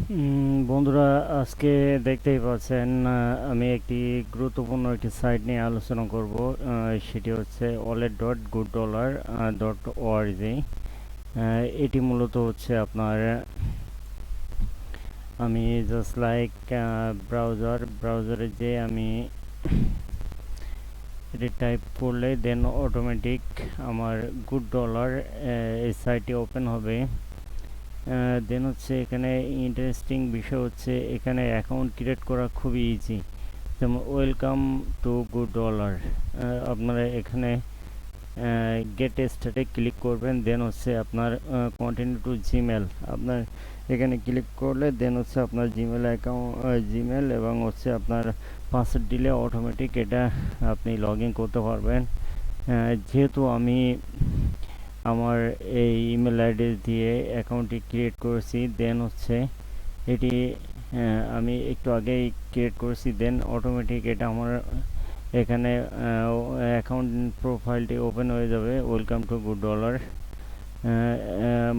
বন্ধুরা, আজকে দেখতেই পাচ্ছেন আমি একটি গুরুত্বপূর্ণ একটি সাইট নিয়ে আলোচনা করব। সেটি হচ্ছে wallet.gooddollar.org। এটি মূলত হচ্ছে আপনার আমি জাস্ট লাইক ব্রাউজারে যে আমি এটি টাইপ করলে দেন অটোমেটিক আমার গুড ডলার এই সাইটটি ওপেন হবে। দেন হচ্ছে এখানে ইন্টারেস্টিং বিষয় হচ্ছে এখানে অ্যাকাউন্ট ক্রিয়েট করা খুবই ইজি। যেমন ওয়েলকাম টু গুড ডলার, আপনারা এখানে গেট স্টার্টে ক্লিক করবেন। দেন হচ্ছে আপনার কন্টিনিউ টু জিমেল, আপনার এখানে ক্লিক করলে দেন হচ্ছে আপনার জিমেল অ্যাকাউন্ট, জিমেল এবং হচ্ছে আপনার পাসওয়ার্ড দিলে অটোমেটিক এটা আপনি লগ ইন করতে পারবেন। যেহেতু আমি আমার এই ইমেল অ্যাড্রেস দিয়ে অ্যাকাউন্টটি ক্রিয়েট করেছি, দেন হচ্ছে এটি আমি একটু আগেই ক্রিয়েট করেছি, দেন অটোমেটিক এটা আমার এখানে অ্যাকাউন্ট প্রোফাইলটি ওপেন হয়ে যাবে। ওয়েলকাম টু গুড ডলার,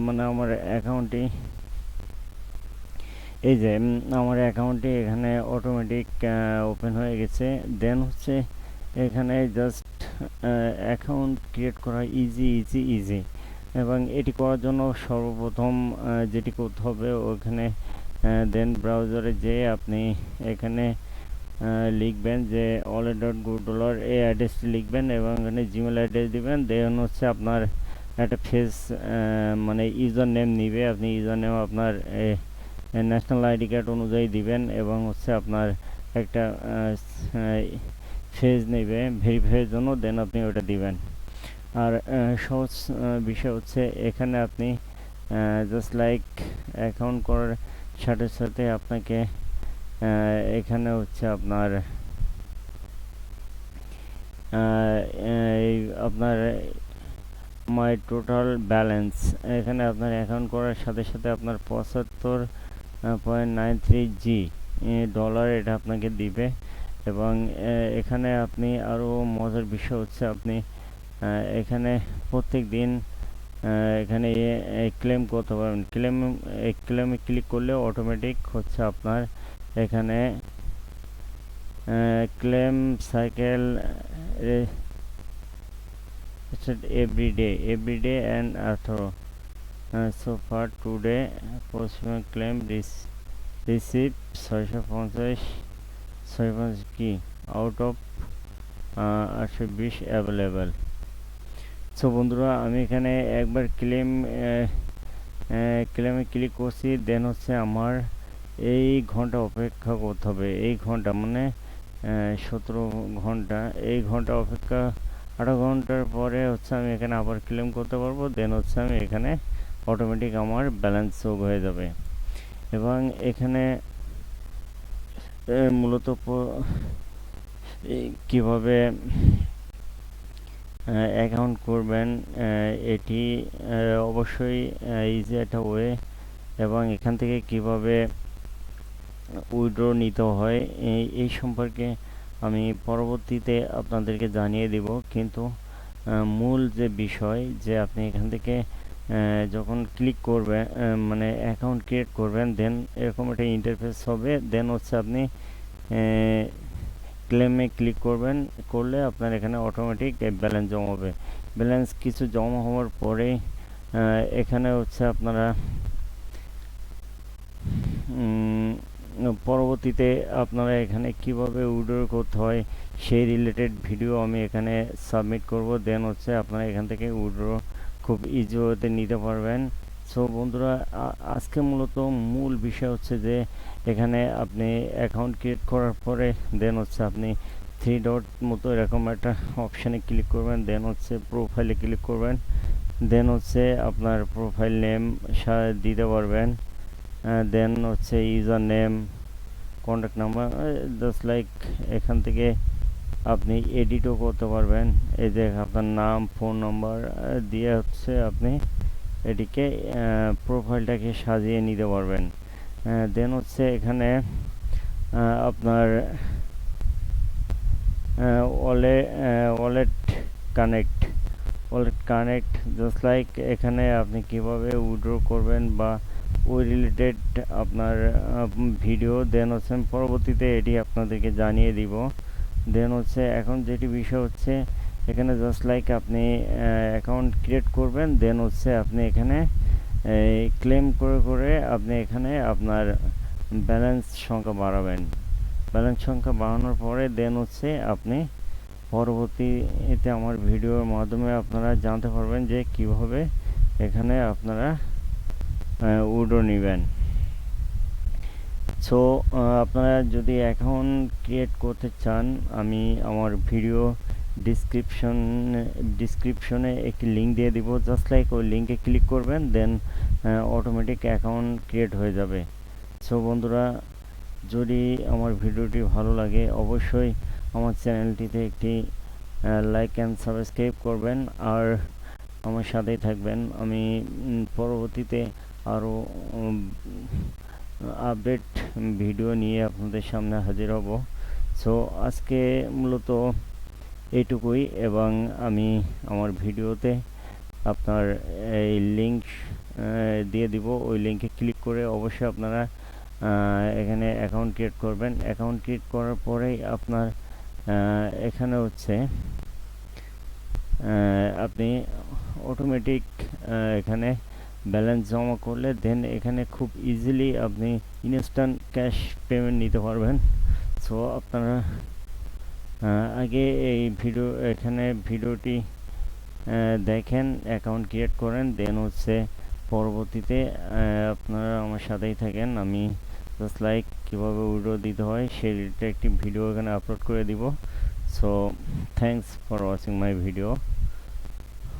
মানে আমার অ্যাকাউন্টটি এই যে আমার অ্যাকাউন্টটি এখানে অটোমেটিক ওপেন হয়ে গেছে। দেন হচ্ছে এখানে জাস্ট অ্যাকাউন্ট ক্রিয়েট করা ইজি ইজি ইজি। এবং এটি করার জন্য সর্বপ্রথম যেটি করতে হবে ওখানে দেন ব্রাউজারে যেয়ে আপনি এখানে লিখবেন যে wallet.gooddollar এই অ্যাড্রেসটি লিখবেন এবং এখানে জিমেল অ্যাড্রেস দিবেন। দেন হচ্ছে আপনার একটা ফেস মানে ইউজার নেম নিবে, আপনি ইউজার নেম আপনার ন্যাশনাল আইডি কার্ড অনুযায়ী দিবেন এবং হচ্ছে আপনার একটা ফেজ নেবে ভেরিফাইয়ের জন্য, দেন আপনি ওটা দিবেন। আর সহজ বিষয় হচ্ছে এখানে আপনি জাস্ট লাইক অ্যাকাউন্ট করার সাথে সাথে আপনাকে এখানে হচ্ছে আপনার আপনার মাই টোটাল ব্যালেন্স, এখানে আপনার অ্যাকাউন্ট করার সাথে সাথে আপনার 75.93 ডলার এটা আপনাকে দিবে। এবং এখানে আপনি আরও মজার বিষয় হচ্ছে আপনি এখানে প্রত্যেক দিন এখানে ক্লেম করতে পারবেন। ক্লেমে ক্লিক করলে অটোমেটিক হচ্ছে আপনার এখানে claim cycle every day and after so far today possible claim receive 650 কি out of 820 অ্যাভেলেবেল। সো বন্ধুরা, আমি এখানে একবার ক্লেমে ক্লিক করছি, দেন হচ্ছে আমার এই ঘন্টা অপেক্ষা করতে হবে। এই ঘন্টা মানে 17 ঘন্টা, এই ঘন্টা অপেক্ষা 8 ঘন্টার পরে হচ্ছে আমি এখানে আবার ক্লেম করতে পারবো। দেন হচ্ছে আমি এখানে অটোমেটিক আমার ব্যালেন্স যোগ হয়ে যাবে। এবং এখানে মূলত কিভাবে অ্যাকাউন্ট করবেন এটি অবশ্যই ইজি একটা ওয়ে। এবং এখান থেকে কিভাবে উইথড্র নিতে হয় এই সম্পর্কে আমি পরবর্তীতে আপনাদেরকে জানিয়ে দিব। কিন্তু মূল যে বিষয় যে আপনি এখান থেকে যখন ক্লিক করবেন মানে অ্যাকাউন্ট ক্রিয়েট করবেন, দেন এরকম একটা ইন্টারফেস হবে। দেন হচ্ছে আপনি ক্লেমে ক্লিক করলে আপনার এখানে অটোমেটিক ব্যালেন্স জমা হবে। ব্যালেন্স কিছু জমা হওয়ার পরে এখানে হচ্ছে আপনারা পরবর্তীতে আপনারা এখানে কিভাবে উইথড্র করতে হয় সেই রিলেটেড ভিডিও আমি এখানে সাবমিট করব। দেন হচ্ছে আপনারা এখান থেকে উইথড্র খুব ইজি ওয়েতে নিতে পারবেন। সো বন্ধুরা, আজকে মূলত মূল বিষয় হচ্ছে যে এখানে আপনি অ্যাকাউন্ট ক্রিয়েট করার পরে দেন হচ্ছে আপনি 3 ডট মতো এরকম একটা অপশানে ক্লিক করবেন। দেন হচ্ছে প্রোফাইলে ক্লিক করবেন। দেন হচ্ছে আপনার প্রোফাইল নেম দিতে পারবেন। দেন হচ্ছে user name, contact number, just like এখান থেকে আপনি এডিটও করতে পারবেন। এই যে আপনার নাম, ফোন নাম্বার দিয়ে হচ্ছে আপনি এটিকে প্রোফাইলটাকে সাজিয়ে নিতে পারবেন। দেন হচ্ছে এখানে আপনার ওয়ালেট কানেক্ট জাস্ট লাইক এখানে আপনি কিভাবে উইথড্র করবেন বা ওই রিলেটেড আপনার ভিডিও, দেন হচ্ছে আমি পরবর্তীতে এটি আপনাদেরকে জানিয়ে দিব। দেন হচ্ছে এখন যেটি বিষয় হচ্ছে এখানে জাস্ট লাইক আপনি অ্যাকাউন্ট ক্রিয়েট করবেন, দেন হচ্ছে আপনি এখানে ক্লেম করে করে আপনি এখানে আপনার ব্যালেন্স সংখ্যা বাড়াবেন। ব্যালেন্স সংখ্যা বাড়ানোর পরে দেন হচ্ছে আপনি পরবর্তীতে আমার ভিডিওর মাধ্যমে আপনারা জানতে পারবেন যে কিভাবে এখানে আপনারা উইড্রো নেবেন। সো আপনারা যদি অ্যাকাউন্ট ক্রিয়েট করতে চান, আমি আমার ভিডিও ডিসক্রিপশনে একটি লিঙ্ক দিয়ে দিব, জাস্ট লাইক ওই লিঙ্কে ক্লিক করবেন, দেন অটোমেটিক অ্যাকাউন্ট ক্রিয়েট হয়ে যাবে। সো বন্ধুরা, যদি আমার ভিডিওটি ভালো লাগে অবশ্যই আমার চ্যানেলটিতে একটি লাইক অ্যান্ড সাবস্ক্রাইব করবেন, আর আমার সাথেই থাকবেন। আমি পরবর্তীতে আরও আপডেট ভিডিও নিয়ে আপনাদের সামনে হাজির হব। সো আজকে মূলত এইটুকুই, এবং আমি আমার ভিডিওতে আপনার এই লিঙ্ক দিয়ে দিব, ওই লিঙ্কে ক্লিক করে অবশ্যই আপনারা এখানে অ্যাকাউন্ট ক্রিয়েট করবেন। অ্যাকাউন্ট ক্রিয়েট করার পরেই আপনার এখানে হচ্ছে আপনি অটোমেটিক এখানে ব্যালেন্স জমা করলে দেন এখানে খুব ইজিলি আপনি ইনস্ট্যান্ট ক্যাশ পেমেন্ট নিতে পারবেন। সো আপনারা আগে এই ভিডিওটি দেখেন, অ্যাকাউন্ট ক্রিয়েট করেন, দেন হচ্ছে পরবর্তীতে আপনারা আমার সাথেই থাকেন। আমি জাস্ট লাইক কীভাবে উইড্রো দিতে হয় সেই রিলেটেড একটি ভিডিও এখানে আপলোড করে দিব। So thanks for watching my video,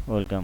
welcome.